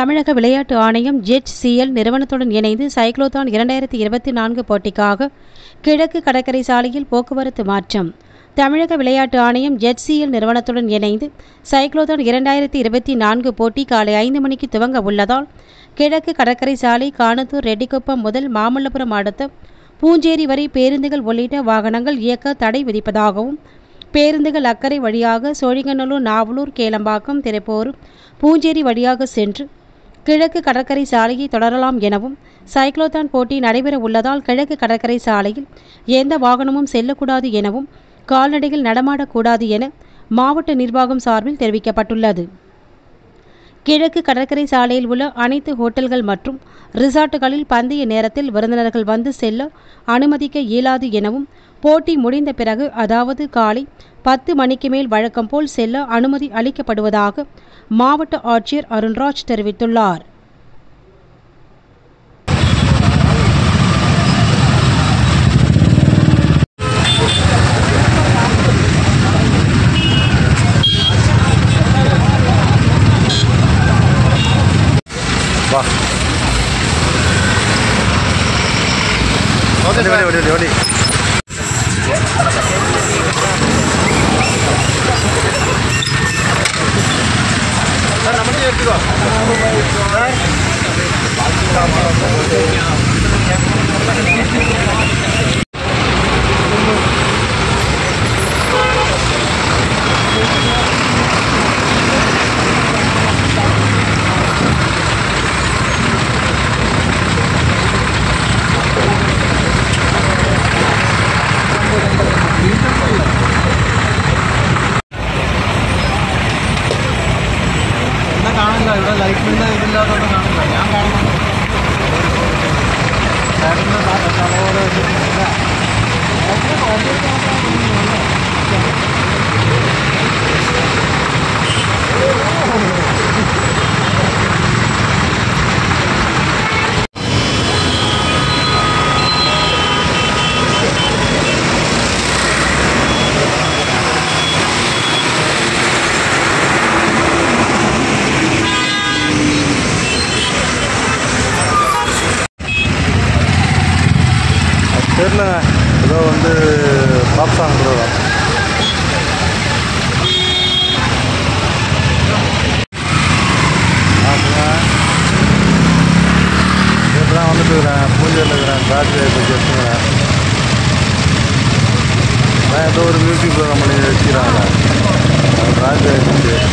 தமிழக விளையாட்டு ஆணையம் ஜெட்.சிஎல் நிறுவனத்துடன் இணைந்து சைக்ளோதான் 2024 போட்டிக்காக கிழக்கு கடற்கரை சாலையில் போக்குவரத்து மாற்றம். தமிழக விளையாட்டு ஆணையம் ஜெட்.சிஎல் நிறுவனத்துடன் இணைந்து சைக்ளோதான் 2024 போட்டி காலை 5 மணிக்கு துவங்க உள்ளதால் கிழக்கு கடற்கரை சாலை, காணத்தூர், ரெட்டிக்குப்பம் முதல் மாமல்லபுரம் அடுத்த பூஞ்சேரி வரை பேருந்துகள் உள்ளிட்ட வாகனங்கள் இயக்க தடை விதிப்பதாகவும், பேருந்துகள் அக்கறை வழியாக சோழிங்கநல்லூர், நாவலூர், கேளம்பாக்கம், திருப்பூர், பூஞ்சேரி வழியாக சென்று கிழக்கு கடற்கரை சாலையை தொடரலாம் எனவும், சைக்ளோதான் போட்டி நடைபெற உள்ளதால் கிழக்கு கடற்கரை சாலையில் எந்த வாகனமும் செல்லக்கூடாது எனவும், கால்நடைகள் நடமாடக்கூடாது என மாவட்ட நிர்வாகம் சார்பில் தெரிவிக்கப்பட்டுள்ளது. கிழக்கு கடற்கரை சாலையில் உள்ள அனைத்து ஹோட்டல்கள் மற்றும் ரிசார்ட்டுகளில் பந்தய நேரத்தில் விருந்தினர்கள் வந்து செல்ல அனுமதிக்க இயலாது எனவும், போட்டி முடிந்த பிறகு அதாவது காலை 10 மணிக்கு மேல் வழக்கம் போல் செல்ல அனுமதி அளிக்கப்படுவதாக மாவட்ட ஆட்சியர் அருண்ராஜ் தெரிவித்துள்ளார். ഇവിടെ ലൈറ്റിൻ്റെ ഇതില്ലാത്തതുകൊണ്ട് കാണില്ല. ഞാൻ കാണുന്നുണ്ട്. தெரியல, ஏதோ வந்து பாப் சாங் கூட தான். இப்போதான் வந்துட்டு இருக்கிறேன், பூஞ்சையில் இருக்கிறேன், பேட்டரி பற்றி வச்சுக்கிறேன். ஏதோ ஒரு மியூசிக் ப்ரோக்ராம் பண்ணி வச்சுக்கிறாங்க, ராஜா இருந்துச்சு.